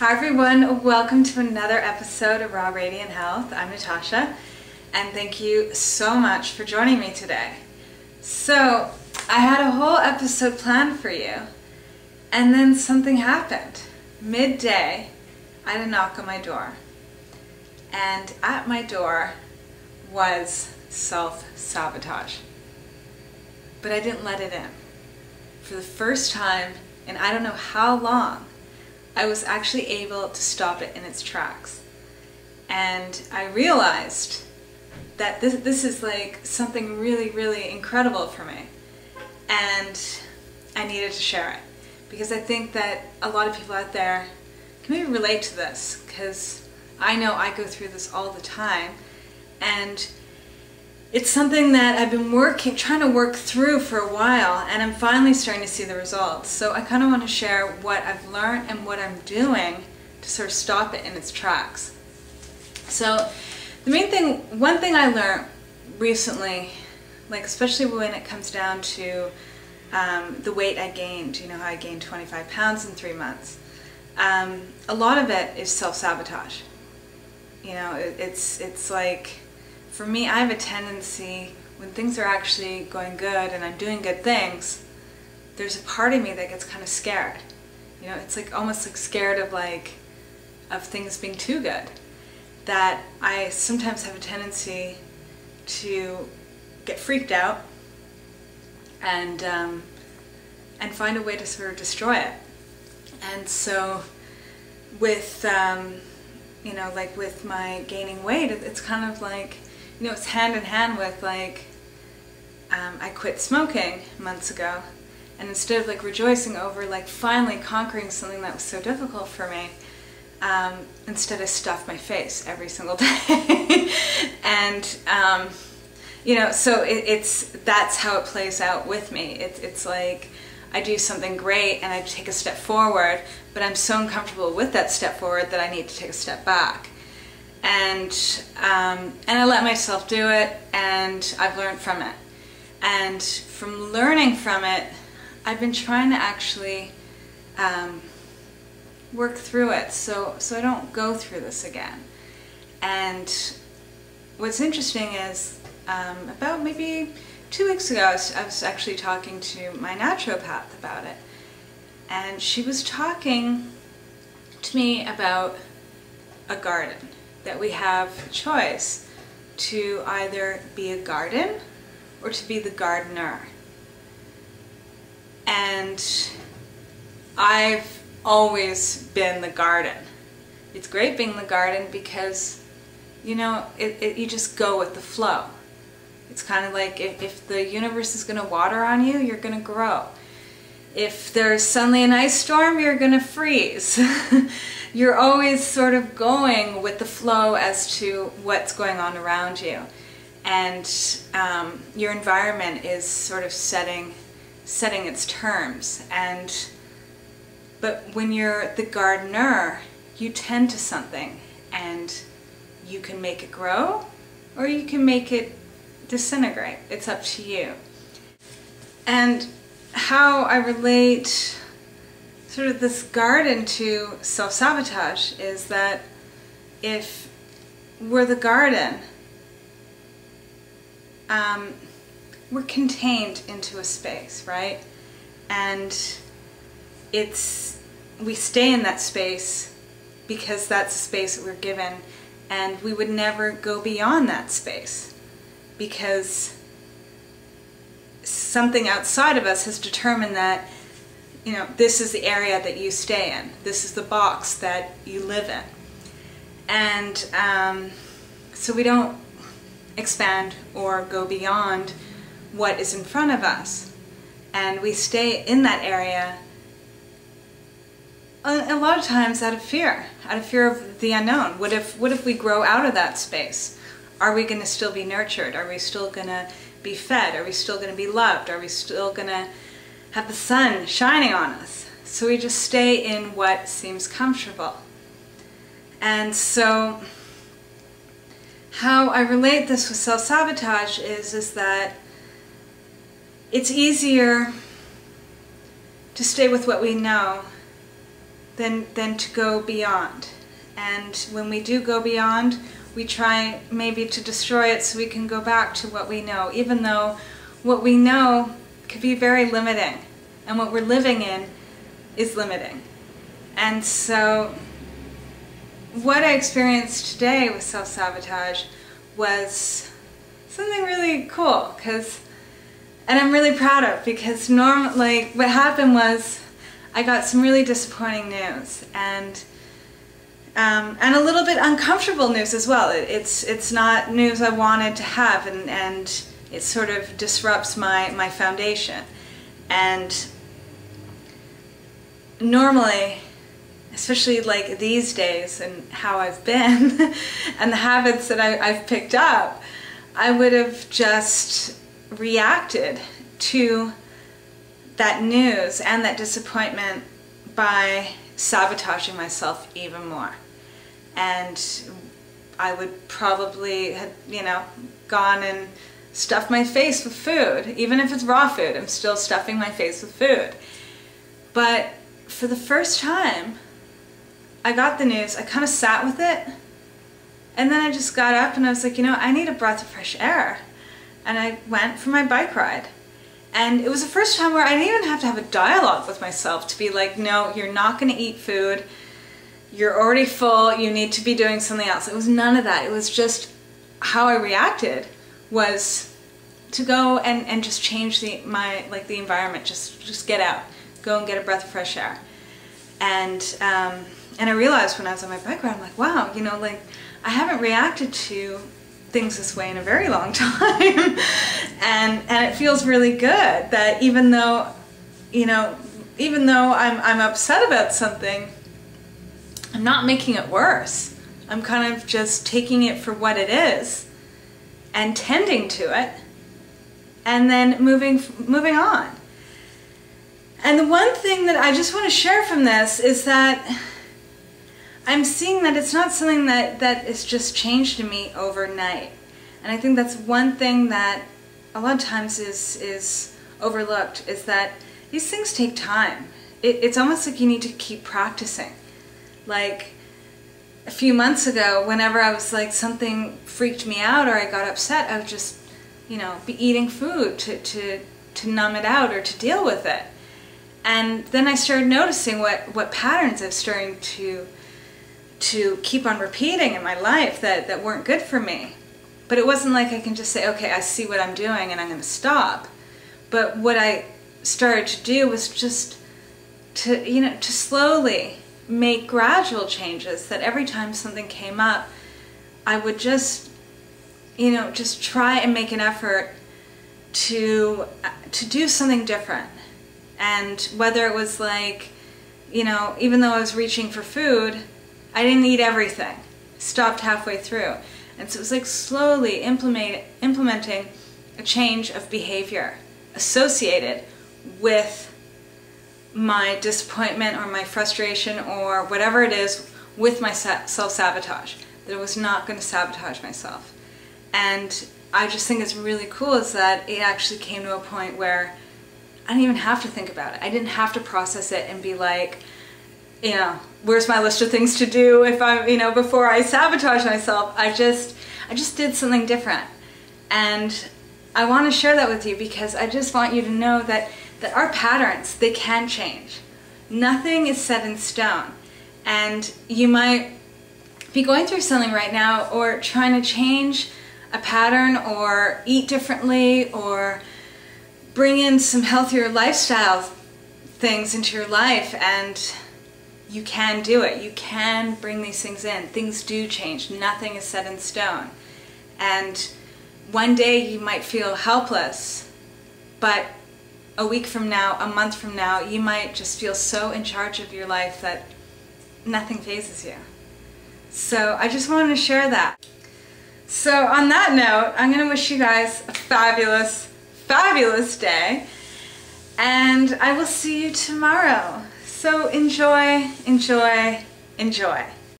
Hi everyone, welcome to another episode of Raw Radiant Health. I'm Natasha, and thank you so much for joining me today. So, I had a whole episode planned for you, and then something happened. Midday, I had a knock on my door, and at my door was self-sabotage. But I didn't let it in. For the first time in I don't know how long, I was actually able to stop it in its tracks. And I realized that this is like something really, really incredible for me. And I needed to share it. Because I think that a lot of people out there can maybe relate to this. Because I know I go through this all the time. And it's something that I've been trying to work through for a while, and I'm finally starting to see the results. So I kind of want to share what I've learned and what I'm doing to sort of stop it in its tracks. So the one thing I learned recently, like especially when it comes down to the weight I gained, you know how I gained 25 pounds in 3 months, a lot of it is self-sabotage. You know, it's like, for me, I have a tendency, when things are actually going good and I'm doing good things, there's a part of me that gets kind of scared. You know, it's like almost like scared of things being too good. That I sometimes have a tendency to get freaked out and find a way to sort of destroy it. And so with you know, like with my gaining weight, it's kind of like, you know, it's hand in hand with like, I quit smoking months ago, and instead of like rejoicing over like finally conquering something that was so difficult for me, instead I stuffed my face every single day. And you know, so that's how it plays out with me. It's like I do something great and I take a step forward, but I'm so uncomfortable with that step forward that I need to take a step back. And I let myself do it, and I've learned from it. And from learning from it, I've been trying to actually work through it so I don't go through this again. And what's interesting is about maybe 2 weeks ago, I was actually talking to my naturopath about it. And she was talking to me about a garden. That we have a choice to either be a garden or to be the gardener. And I've always been the garden. It's great being the garden because, you know, you just go with the flow. It's kind of like if the universe is going to water on you, you're going to grow. If there's suddenly an ice storm, you're going to freeze. You're always sort of going with the flow as to what's going on around you. And your environment is sort of setting its terms. But when you're the gardener, you tend to something, and you can make it grow or you can make it disintegrate. It's up to you. And how I relate sort of this garden to self-sabotage is that if we're the garden, we're contained into a space, right? And we stay in that space because that's the space that we're given, and we would never go beyond that space because something outside of us has determined that, you know, this is the area that you stay in. This is the box that you live in. And so we don't expand or go beyond what is in front of us. And we stay in that area a lot of times out of fear of the unknown. What if we grow out of that space? Are we going to still be nurtured? Are we still going to be fed? Are we still going to be loved? Are we still going to have the sun shining on us? So we just stay in what seems comfortable. And so how I relate this with self-sabotage is that it's easier to stay with what we know than to go beyond. And when we do go beyond, we try maybe to destroy it so we can go back to what we know, even though what we know could be very limiting, and what we're living in is limiting. And so what I experienced today with self-sabotage was something really cool, and I'm really proud of, because what happened was I got some really disappointing news, and a little bit uncomfortable news as well. It's not news I wanted to have, and it sort of disrupts my foundation. And normally, especially like these days and how I've been and the habits that I've picked up, I would have just reacted to that news and that disappointment by sabotaging myself even more. And I would probably have, gone and stuffed my face with food. Even if it's raw food, I'm still stuffing my face with food. But for the first time, I got the news, I kind of sat with it, and then I just got up and I was like, I need a breath of fresh air. And I went for my bike ride. And it was the first time where I didn't even have to have a dialogue with myself to be like, no, you're not going to eat food. You're already full. You need to be doing something else. It was none of that. It was just how I reacted was to go and just change the environment. Just get out. Go and get a breath of fresh air. And I realized when I was on my bike ride, I'm like, wow, I haven't reacted to things this way in a very long time. and it feels really good that even though I'm upset about something, I'm not making it worse. I'm kind of just taking it for what it is and tending to it, and then moving on. And the one thing that I just want to share from this is that I'm seeing that it's not something that is just changed in me overnight. And I think that's one thing that a lot of times is overlooked, is that these things take time. It's almost like you need to keep practicing. Like a few months ago, whenever I was like, something freaked me out or I got upset, I would just, be eating food to numb it out or to deal with it. And then I started noticing what patterns I was starting to keep on repeating in my life that weren't good for me. But it wasn't like I can just say, okay, I see what I'm doing and I'm going to stop. But what I started to do was just to slowly make gradual changes, that every time something came up, I would just try and make an effort to do something different. And whether it was like, even though I was reaching for food, I didn't eat everything. Stopped halfway through. And so it was like slowly implementing a change of behavior associated with my disappointment or my frustration or whatever it is with my self-sabotage. That I was not going to sabotage myself. And I just think it's really cool is that it actually came to a point where I didn't even have to think about it. I didn't have to process it and be like, where's my list of things to do if I'm, before I sabotage myself. I just did something different. And I want to share that with you because I just want you to know that our patterns, they can change. Nothing is set in stone. And you might be going through something right now or trying to change a pattern or eat differently or bring in some healthier lifestyle things into your life, and you can do it. You can bring these things in. Things do change. Nothing is set in stone. And one day you might feel helpless, but a week from now, a month from now, you might just feel so in charge of your life that nothing phases you. So I just wanted to share that. So on that note, I'm going to wish you guys a fabulous, fabulous day, and I will see you tomorrow. So enjoy, enjoy, enjoy.